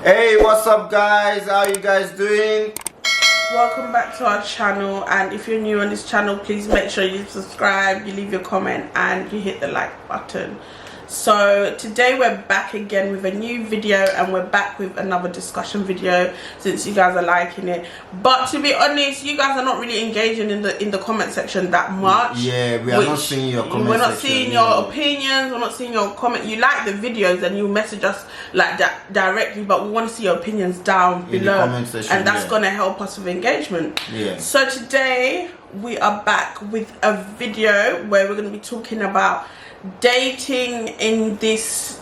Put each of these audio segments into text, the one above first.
Hey, what's up guys? How you guys doing? Welcome back to our channel, and if you're new on this channel, please make sure you subscribe, you leave your comment and you hit the like button. So today we're back again with a new video, and we're back with another discussion video since you guys are liking it. But to be honest, you guys are not really engaging in the comment section that much. Yeah, we are not seeing your comment We're not section, seeing your opinions, we're not seeing your comment. You like the videos and you message us like that directly, but we want to see your opinions down below, the comment section, and that's gonna help us with engagement. Yeah. So today we are back with a video where we're going to be talking about dating in this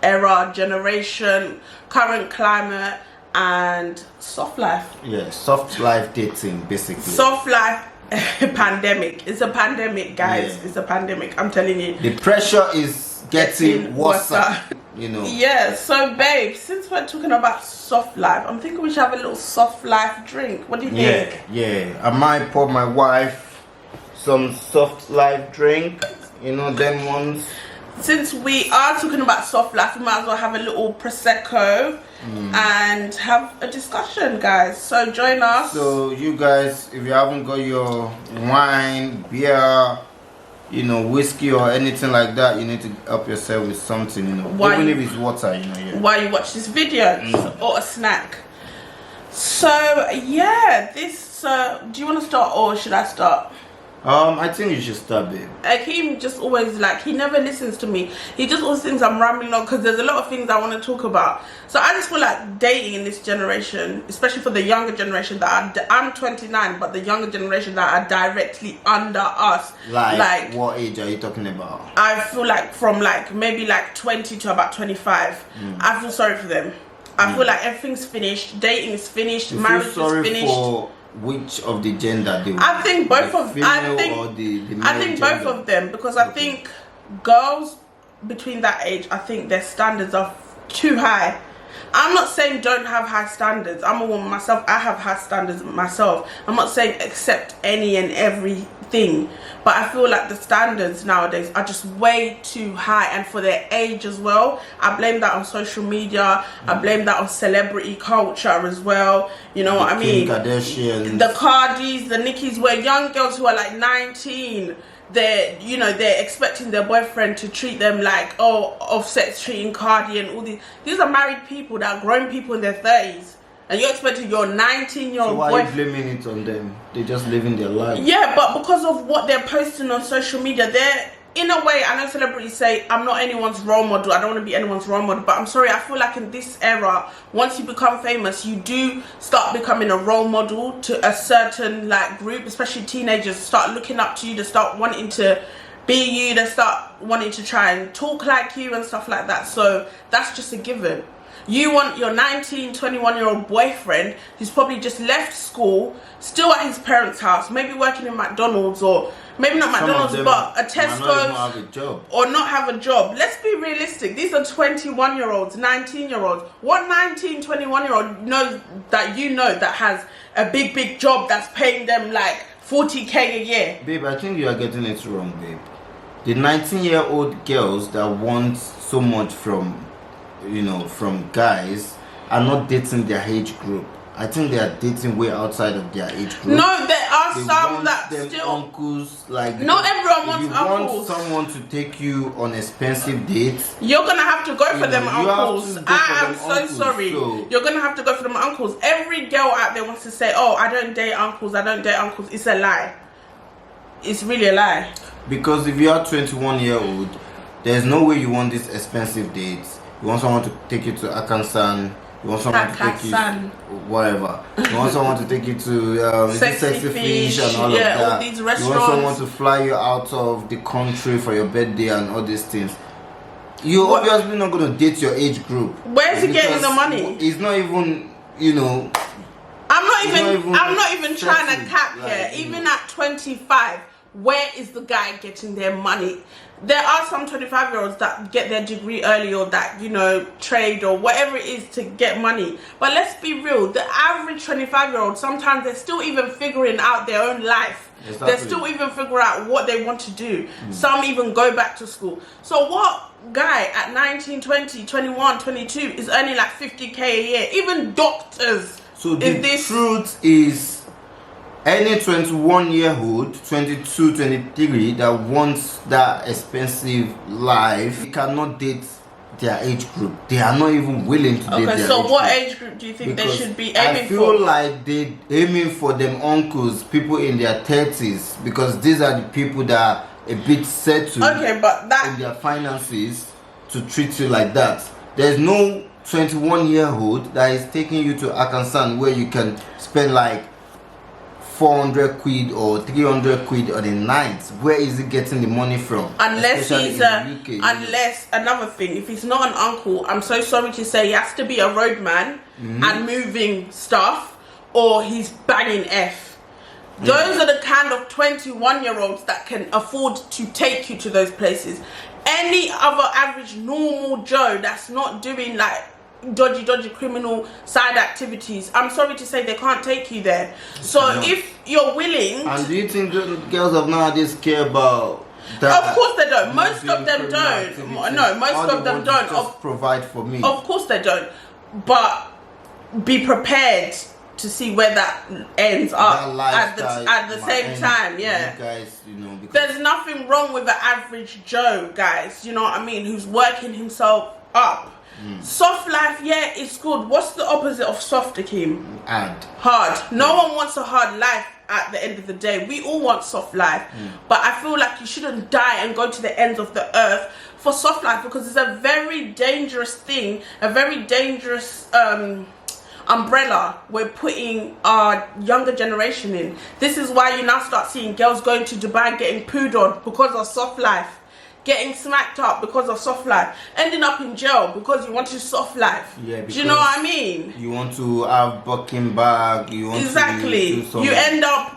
generation, current climate, and soft life. Yeah, soft life dating basically. Soft life pandemic. It's a pandemic, guys. Yeah. It's a pandemic, I'm telling you. The pressure is getting worse, you know. Yeah, so babe, since we're talking about soft life, I'm thinking we should have a little soft life drink. What do you think? Yeah, I might pour my wife some soft life drink, you know, them ones. Since we are talking about soft life, we might as well have a little prosecco and have a discussion, guys. So join us. So you guys, if you haven't got your wine, beer, you know, whiskey or anything like that, you need to help yourself with something, you know, even if it's water, you know. Yeah. While you watch this video, or a snack. So yeah, this. Do you want to start or should I start? I think you should start, babe. Akeem just always, like, he never listens to me. He just always thinks I'm rambling on because there's a lot of things I want to talk about. So I just feel like dating in this generation, especially for the younger generation that are, I'm 29, but the younger generation that are directly under us. Like what age are you talking about? I feel like from like maybe like 20 to about 25. I feel sorry for them. I feel like everything's finished. Dating is finished. Marriage is finished. For which of the gender they were? I think both of the I think both of them, because I think girls between that age, I think their standards are too high. I'm not saying don't have high standards. I'm a woman myself. I have high standards myself. I'm not saying accept any and everything, but I feel like the standards nowadays are just way too high, and for their age as well. I blame that on social media. I blame that on celebrity culture as well. You know what I mean? Kardashians. The Cardis, the Nickis, where young girls who are like 19, they're expecting their boyfriend to treat them like, oh, Offset's treating Cardi and all these. These are married people that are grown people in their 30s, and you're expecting your 19-year-old boyfriend. So why are you blaming it on them? They're just living their life. Yeah, but because of what they're posting on social media, they're, in a way, I know celebrities say, I'm not anyone's role model, I don't want to be anyone's role model, but I'm sorry, I feel like in this era, once you become famous, you do start becoming a role model to a certain like group, especially teenagers start looking up to you, they start wanting to be you, they start wanting to try and talk like you and stuff like that. So that's just a given. You want your 19, 21-year-old boyfriend who's probably just left school, still at his parents' house, maybe working in McDonald's, or maybe not McDonald's, but a Tesco's, or not have a job. Let's be realistic. These are 21-year-olds, 19-year-olds. What 19, 21-year-old knows that you know that has a big job that's paying them like 40K a year? Babe, I think you are getting it wrong, babe. The 19-year-old girls that want so much from, you know, from guys are not dating their age group. I think they are dating way outside of their age group. No, there are some that still uncles, like not everyone wants uncles. Want someone to take you on expensive dates, you're gonna have to go for them uncles. I am so sorry. You're gonna have to go for them uncles. Every girl out there wants to say, oh, I don't date uncles, I don't date uncles. It's a lie. It's really a lie. Because if you are 21-year-old, there's no way you want these expensive dates. You want someone to take you to Hakkasan. You want someone to take you whatever. You want someone to take you to sexy fish and all of that. All these restaurants. You want someone to fly you out of the country for your birthday and all these things. You're obviously not going to date your age group. Where's he getting the money? It's not even, you know. I'm not even trying to cap here. Even at 25, where is the guy getting their money? There are some 25-year-olds that get their degree early, or that, you know, trade or whatever it is to get money. But let's be real, the average 25-year-old, sometimes they're still even figuring out their own life. Exactly. They're still even figuring out what they want to do. Some even go back to school. So what guy at 19, 20, 21, 22 is earning like 50k a year. Even doctors. So the truth is, any 21-year-old, 22, 23 that wants that expensive life, cannot date their age group. They are not even willing to date their age group. Okay, so what age group do you think they should be aiming for? I feel like they aiming for them uncles, people in their 30s, because these are the people that are a bit settled in their finances to treat you like that. There's no 21-year-old that is taking you to Hakkasan where you can spend like 400 quid or 300 quid on a night. Where is he getting the money from? Unless he's unless another thing, if he's not an uncle, I'm so sorry to say, he has to be a roadman and moving stuff, or he's banging F. Those are the kind of 21-year-olds that can afford to take you to those places. Any other average normal Joe that's not doing like dodgy criminal side activities, I'm sorry to say, they can't take you there. So if you're willing and do you think the girls of nowadays care about that? Of course they don't. Most of them don't. No, most of them don't. Just provide for me. Of course they don't. But be prepared to see where that ends up at the same time. Yeah, you guys, you know, there's nothing wrong with the average Joe, guys, you know what I mean, who's working himself up. Soft life, yeah, it's good. What's the opposite of soft, Akeem? Hard. No one wants a hard life at the end of the day. We all want soft life. But I feel like you shouldn't die and go to the ends of the earth for soft life, because it's a very dangerous thing, a very dangerous umbrella we're putting our younger generation in. This is why you now start seeing girls going to Dubai getting pooed on because of soft life, getting smacked up because of soft life, ending up in jail because you want to soft life. Yeah, do you know what I mean? You want to have bucking bag, you want exactly to you end up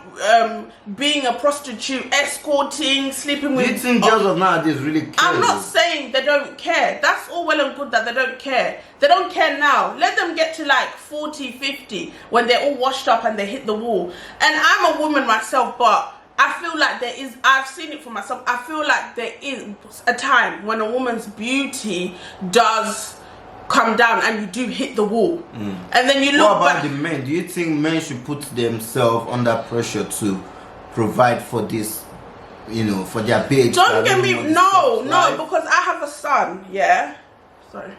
being a prostitute, escorting, sleeping with. Do you think girls of nowadays really care? I'm not saying they don't care. That's all well and good that they don't care. They don't care now. Let them get to like 40, 50 when they're all washed up and they hit the wall. And I'm a woman myself, but I feel like there is, I've seen it for myself, I feel like there is a time when a woman's beauty does come down and you do hit the wall. And then you look What about back. the men? Do you think men should put themselves under pressure to provide for this, you know, for their babes? Don't get me, no, because I have a son, yeah? Sorry.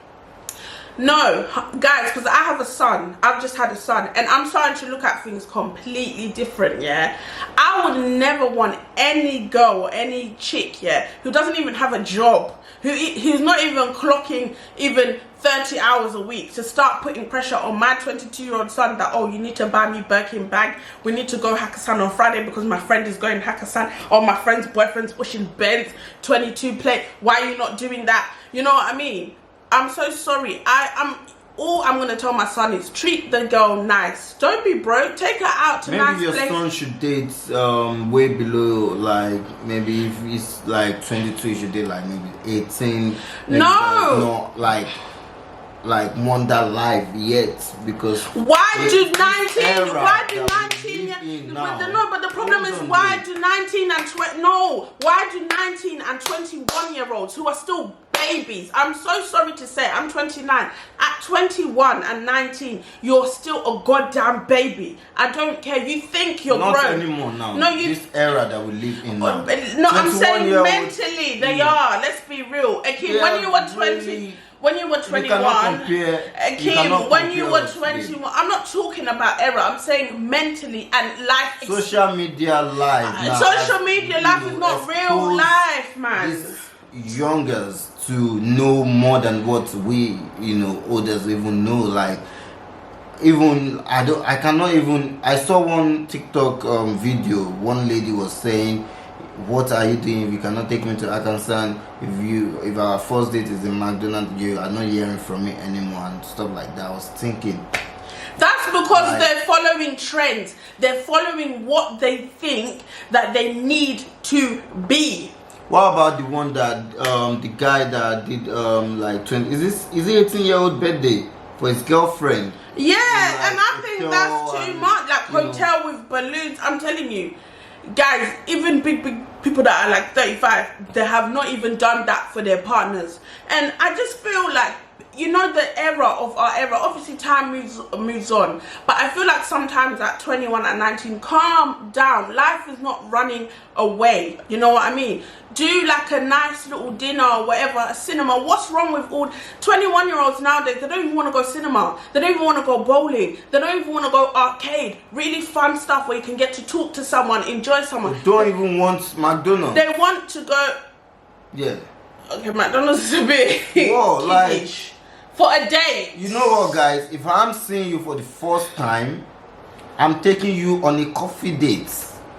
No, guys, because I have a son. I've just had a son, and I'm starting to look at things completely different, yeah? I would never want any girl or any chick, yeah, who doesn't even have a job, who's not even clocking even 30 hours a week, to start putting pressure on my 22-year-old son that, oh, you need to buy me Birkin bag, we need to go Hakkasan on Friday because my friend is going Hakkasan, or my friend's boyfriend's pushing Benz 22 plate, why are you not doing that? You know what I mean? I'm so sorry. All I'm gonna tell my son is treat the girl nice. Don't be broke. Take her out to nice places. Maybe your son should date way below, like maybe if he's like 22, he should date like maybe 18. Maybe not like want that life yet, because why do 19? Why do 19? But the problem is, why do 19 and 20? No, why do 19 and 21-year-olds who are still babies? I'm so sorry to say, I'm 29. At 21 and 19, you're still a goddamn baby. I don't care. You think you're grown. Not anymore now. No, this era that we live in now. No, I'm saying mentally they are. Let's be real. Okay, when you were 20. When you were 21, Kim, when you were 21, I'm not talking about era, I'm saying mentally and life. Social media life. Social media life is not real life, man. These youngers to know more than what we, you know, others even know. Like, even, I saw one TikTok video, one lady was saying, what are you doing if you cannot take me to Hakkasan? If our first date is in McDonald's, you are not hearing from me anymore and stuff like that. I was thinking, that's because they're following trends. They're following what they think that they need to be. What about the one that the guy that did like 20? Is it 18-year-old birthday for his girlfriend? Yeah, and I think that's too much. Like hotel with balloons. I'm telling you, guys, even big people that are like 35, they have not even done that for their partners. And I just feel like, you know, the era of our era, obviously time moves on, but I feel like sometimes at 21 and 19, calm down. Life is not running away, you know what I mean? Do like a nice little dinner or whatever, a cinema. What's wrong with all 21-year-olds nowadays? They don't even want to go cinema, they don't even want to go bowling, they don't even want to go arcade, really fun stuff where you can get to talk to someone, enjoy someone. They don't even want McDonald's. They want to go, yeah, okay, McDonald's is a bit whoa, like, kiddish. For a day. you know what, guys? If I'm seeing you for the first time, I'm taking you on a coffee date.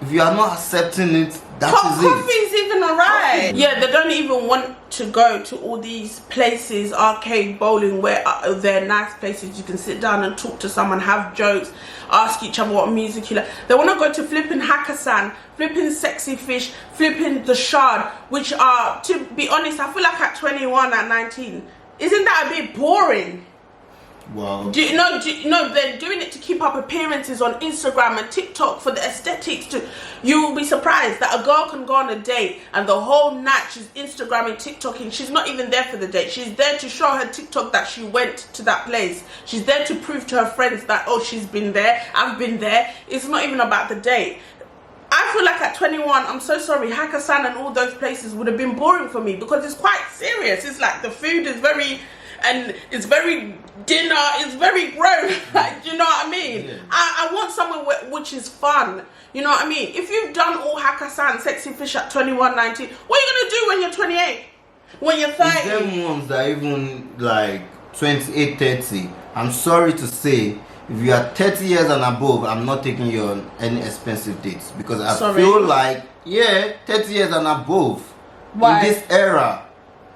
If you are not accepting it, that is it. Coffee's even alright. Yeah, they don't even want to go to all these places, arcade, bowling, where they're nice places you can sit down and talk to someone, have jokes, ask each other what music you like. They want to go to flipping Hakkasan, flipping Sexy Fish, flipping the Shard, which are, to be honest, I feel like at 21 and 19, isn't that a bit boring? Wow. Do you know they're doing it to keep up appearances on Instagram and TikTok for the aesthetics. You will be surprised that a girl can go on a date and the whole night she's Instagramming, TikToking. She's not even there for the date. She's there to show her TikTok that she went to that place. She's there to prove to her friends that, oh, she's been there, I've been there. It's not even about the date. I feel like at 21, I'm so sorry, Hakkasan and all those places would have been boring for me because it's quite serious. It's like the food is very, and it's very dinner, it's very gross. Like, you know what I mean? Yeah. I want somewhere which is fun. You know what I mean? If you've done all Hakkasan, Sexy Fish at 21, 19, what are you going to do when you're 28? When you're 30? Is there ones that even like 28, 30? I'm sorry to say, if you are 30 years and above, I'm not taking you on any expensive dates because I feel like, yeah, 30 years and above. Why? In this era,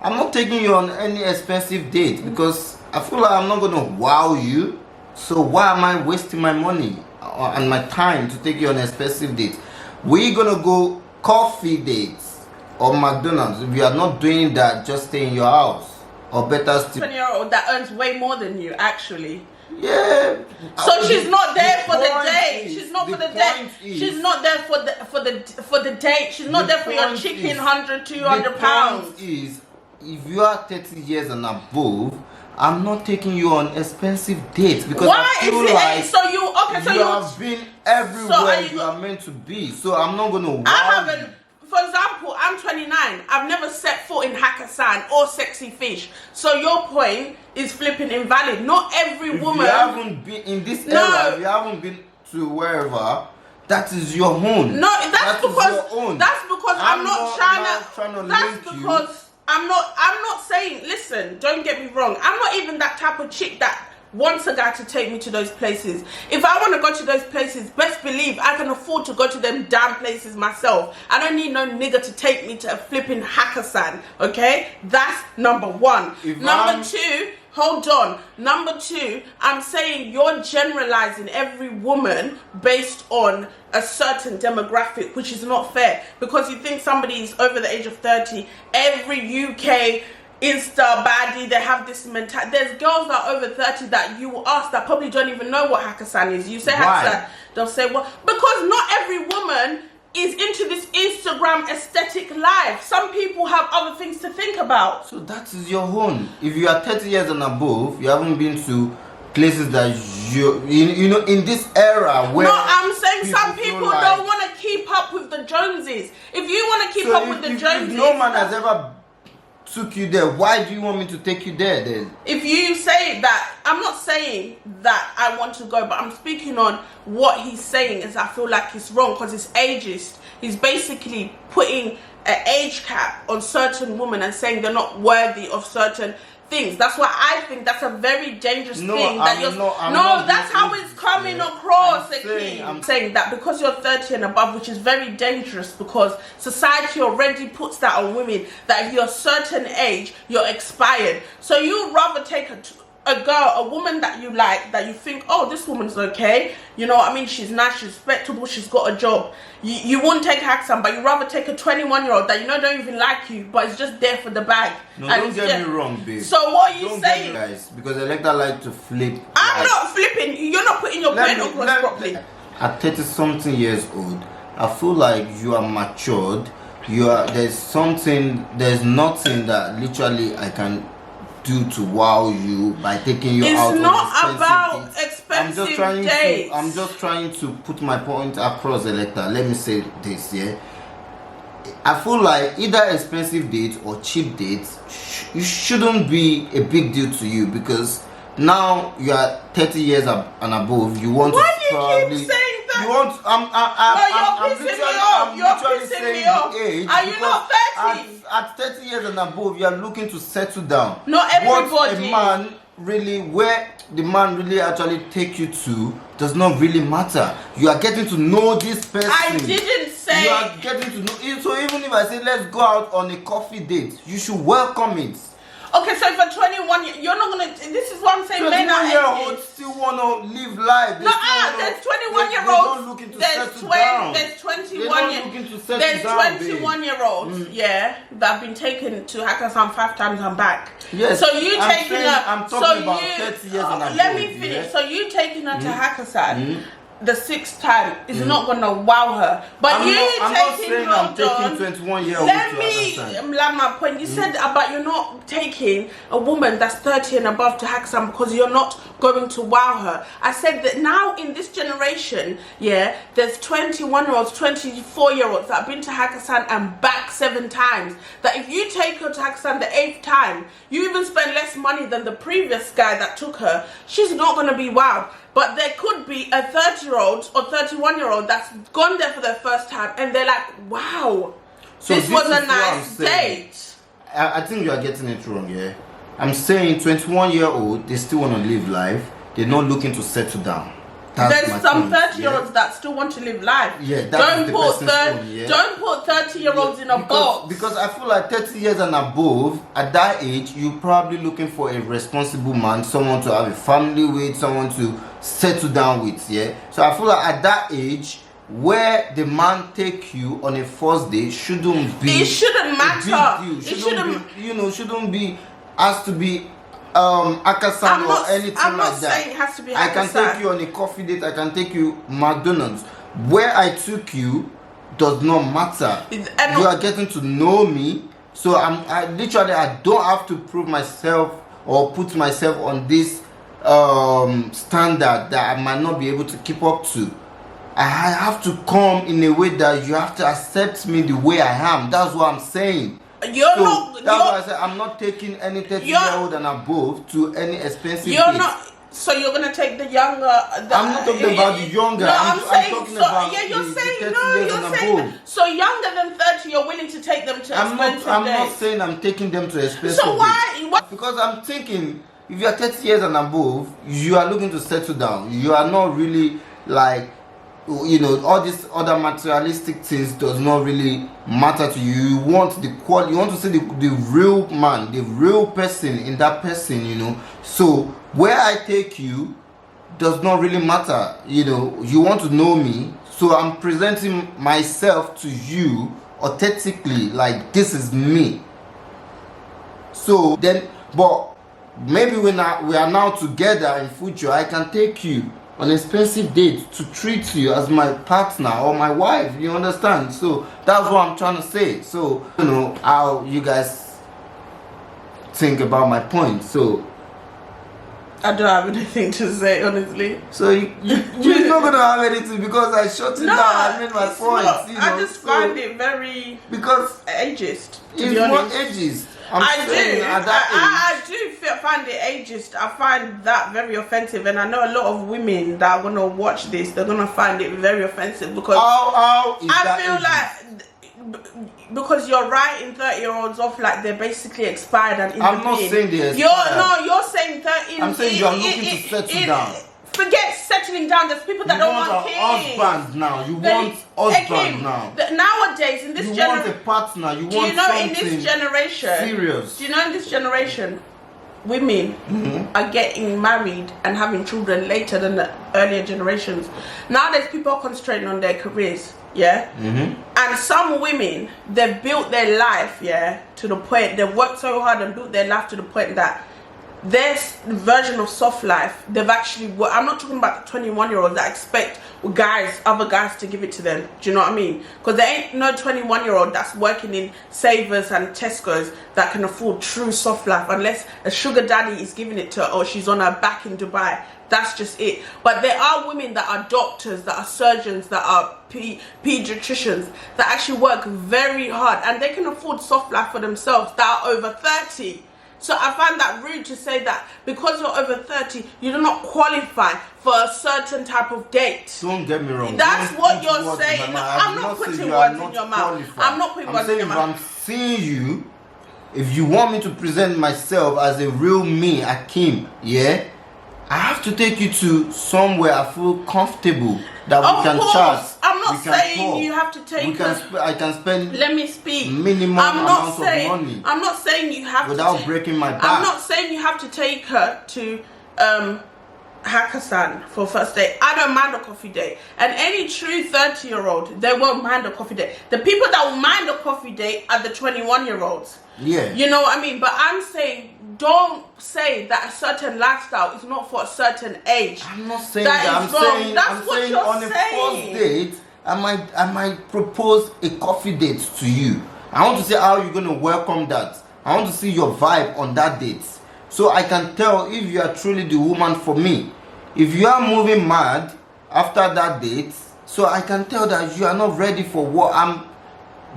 I'm not taking you on any expensive date because I feel like I'm not going to wow you. So why am I wasting my money and my time to take you on expensive dates? We're going to go coffee dates or McDonald's. If you are not doing that, just stay in your house. Or better still, 20-year-old that earns way more than you, actually. Yeah. So she's not there for the date. She's not for the date. She's not there for the date. She's not there for your chicken, 100, 200 pounds. The point is, if you are 30 years and above, I'm not taking you on expensive dates because why I feel is it like so you okay? So you have been everywhere you are meant to be. So I'm not gonna. I haven't. For example, I'm 29. I've never set foot in Hakkasan or Sexy Fish. So your point is flipping invalid. Not every woman. You haven't been in this era. If you haven't been to wherever, that is your own. No, that's because I'm not trying to. That's because you. I'm not saying. Listen, don't get me wrong. I'm not even that type of chick that wants a guy to take me to those places. If I want to go to those places, best believe I can afford to go to them damn places myself. I don't need no nigga to take me to a flipping Hakkasan, okay? That's number one. Number two, hold on. Number two, I'm saying you're generalizing every woman based on a certain demographic, which is not fair. Because you think somebody is over the age of 30, every UK Insta baddie, they have this mentality. There's girls that are over 30 that you will ask that probably don't even know what Hakkasan is. You say Hakkasan, they'll say what? Because not every woman is into this Instagram aesthetic life. Some people have other things to think about. So that is your own. If you are 30 years and above, you haven't been to places that you know in this era where. No, I'm saying some people don't want to keep up with the Joneses. If you want to keep up with the Joneses, if no man has ever took you there, why do you want me to take you there then? If you say that, I'm not saying that I want to go, but I'm speaking on what he's saying is I feel like it's wrong because it's ageist. He's basically putting an age cap on certain women and saying they're not worthy of certain things. That's why I think that's a very dangerous thing. That's how it's coming across. I'm saying that because you're 30 and above, which is very dangerous because society already puts that on women, that if you're a certain age, you're expired. So you'd rather take a girl, a woman that you like, that you think, oh, this woman's okay, you know what I mean, she's nice, she's respectable, she's got a job. You wouldn't take Hakkasan, but you'd rather take a 21-year-old that you know don't even like you, but it's just there for the bag. No, don't get me wrong, babe. So what are you saying? Guys, because Electa like to flip. I'm not flipping. You're not putting your point across properly. At 30-something years old, I feel like you are matured. There's nothing that literally I can do to wow you by taking you out. It's not about expensive dates. I'm just trying to put my point across, Electa. Let me say this, yeah. I feel like either expensive dates or cheap dates you shouldn't be a big deal to you, because now you are 30 years and above. You want Why to do you probably keep saying that? you want. You're pissing me off. Are you not 30? At 30 years and above, you are looking to settle down. Not everybody. What a man really, where the man really actually take you to does not really matter. You are getting to know this person. I didn't say. You are getting to know. So even if I say let's go out on a coffee date, you should welcome it. Okay, so for 21, you're not gonna. This is what I'm saying. Men are 21-year-olds still wanna live life. There's 21-year-olds. Looking to There's settle down. There's 21 There's 21-year-olds, yeah, that have been taken to Hakkasan 5 times and back. Yes. So you taking her. I'm talking about 30 years and above. Let me finish. Yeah? So you taking her to Hakkasan. The 6th time is not gonna wow her, but I'm not saying I'm taking 21-year-old. Let me land my point. You said about you're not taking a woman that's 30 and above to Hakkasan because you're not going to wow her. I said that now in this generation, yeah, there's 21-year-olds, 24-year-olds that have been to Hakkasan and back 7 times. That if you take her to Hakkasan the 8th time, you even spend less money than the previous guy that took her. She's not gonna be wowed. But there could be a 30-year-old or 31-year-old that's gone there for the first time and they're like, wow, so this was a nice date. I think you are getting it wrong, yeah? I'm saying 21-year-old, they still want to live life. They're not looking to settle down. There's some 30-year-olds that still want to live life. Yeah, don't put 30-year-olds in a box. Because I feel like 30 years and above, at that age, you're probably looking for a responsible man, someone to have a family with, someone to settle down with, yeah? So I feel like at that age, where the man take you on a first date shouldn't be. It shouldn't matter. It shouldn't be, has to be Hakkasan or anything like that. I'm not saying it has to be Hakkasan. I can take you on a coffee date. I can take you McDonald's. Where I took you does not matter. You are getting to know me, so I don't have to prove myself or put myself on this standard that I might not be able to keep up to. I have to come in a way that you have to accept me the way I am. That's what I'm saying. That's why I said I'm not taking any 30-year-old and above to any expensive date. So you're gonna take the younger. I'm not talking about the younger. No, I'm talking about the 30 years and above. So younger than 30, you're willing to take them to expensive dates. I'm not saying I'm taking them to expensive So why? Dates. Because I'm thinking, if you are 30 years and above, you are looking to settle down. You are not really like, all these other materialistic things does not really matter to you. You want the quality. You want to see the real man, the real person in that person. So where I take you does not really matter. You want to know me, so I'm presenting myself to you authentically, like this is me. So then, but maybe we are now together in future, I can take you on expensive date to treat you as my partner or my wife. You understand? So that's what I'm trying to say. So how you guys think about my point. So I don't have anything to say, honestly. So you're not gonna have anything because I shut it down. I made my point. I just find it very ageist. To be honest, not ageist. I do find it ageist. I find that very offensive, and I know a lot of women that are gonna watch this. They're gonna find it very offensive because I feel like because you're writing 30-year-olds off like they're basically expired and in I'm not saying they're expired. You're saying 30. I'm saying you're looking to settle down. Forget settling down. There's people that don't want kids. Husband now. You want husband now. Nowadays, in this generation, you want a partner. You want something in this generation, serious. Do you know in this generation, women are getting married and having children later than the earlier generations. Nowadays, people are concentrating on their careers. Yeah, and some women, they've built their life, to the point, they've worked so hard and built their life to the point that their version of soft life, they've actually, I'm not talking about the 21-year-olds that expect other guys to give it to them. Do you know what I mean? Because there ain't no 21-year-old that's working in Savers and Tesco's that can afford true soft life unless a sugar daddy is giving it to her or she's on her back in Dubai. That's just it. But there are women that are doctors, that are surgeons, that are pediatricians, that actually work very hard and they can afford soft life for themselves, that are over 30. So I find that rude to say that because you're over 30, you do not qualify for a certain type of date. Don't get me wrong. That's what you're saying. I'm not putting words in your mouth. I'm not putting words in your mouth. I'm seeing you, if you want me to present myself as a real me, Akim, yeah, I have to take you to somewhere I feel comfortable that we can chat. I'm not saying you have to take I can spend. Let me speak. Minimum amount of money. I'm not saying you have without breaking my back. I'm not saying you have to take her to Hakkasan for first date. I don't mind a coffee date, and any true 30-year-old, they won't mind a coffee date. The people that will mind a coffee date are the 21-year-olds. Yeah, you know what I mean. But I'm saying, don't say that a certain lifestyle is not for a certain age. I'm not saying that. I'm saying on a first date, I might propose a coffee date to you. I want to see how you're gonna welcome that. I want to see your vibe on that date, so I can tell if you are truly the woman for me. If you are moving mad after that date, so I can tell that you are not ready for what I'm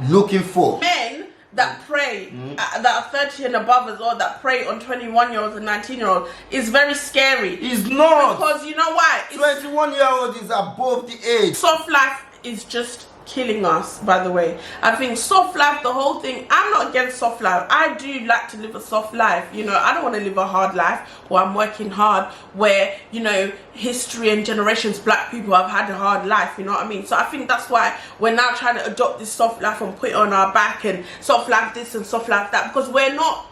looking for. Men that prey, that are 30 and above as well, that prey on 21-year-olds and 19-year-olds is very scary. It's not. Because you know why? 21-year-old is above the age. Soft life is just killing us, by the way. I think soft life, the whole thing, I'm not against soft life. I do like to live a soft life. You know, I don't want to live a hard life where I'm working hard, where, you know, history and generations, black people have had a hard life, you know what I mean? So I think that's why we're now trying to adopt this soft life and put it on our back, and soft life this and soft life that, because we're not,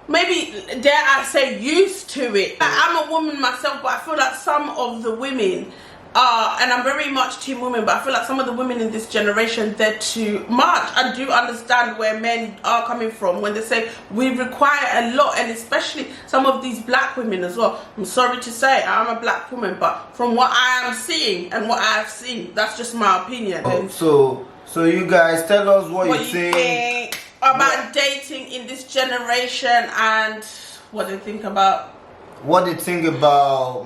maybe dare I say, used to it. I'm a woman myself, but I feel like some of the women and I'm very much team women, but I feel like some of the women in this generation, they're too much. I do understand where men are coming from when they say we require a lot, and especially some of these black women as well. I'm sorry to say, I'm a black woman, but from what I am seeing and what I've seen, that's just my opinion. So you guys tell us what you think about dating in this generation, and what they think about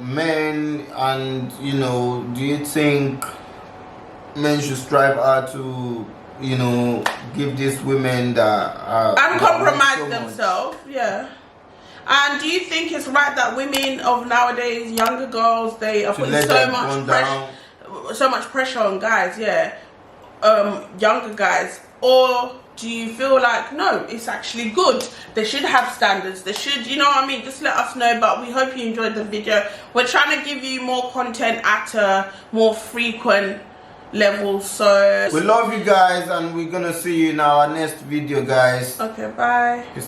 men, and you know, do you think men should strive hard to, you know, give these women that and compromise themselves? Yeah. And do you think it's right that women of nowadays, younger girls, they are putting so much pressure on guys? Yeah, younger guys. Or do you feel like, no, it's actually good, they should have standards, they should, you know what I mean? Just let us know. But we hope you enjoyed the video. We're trying to give you more content at a more frequent level. So we love you guys, and we're gonna see you in our next video, guys. Okay, bye.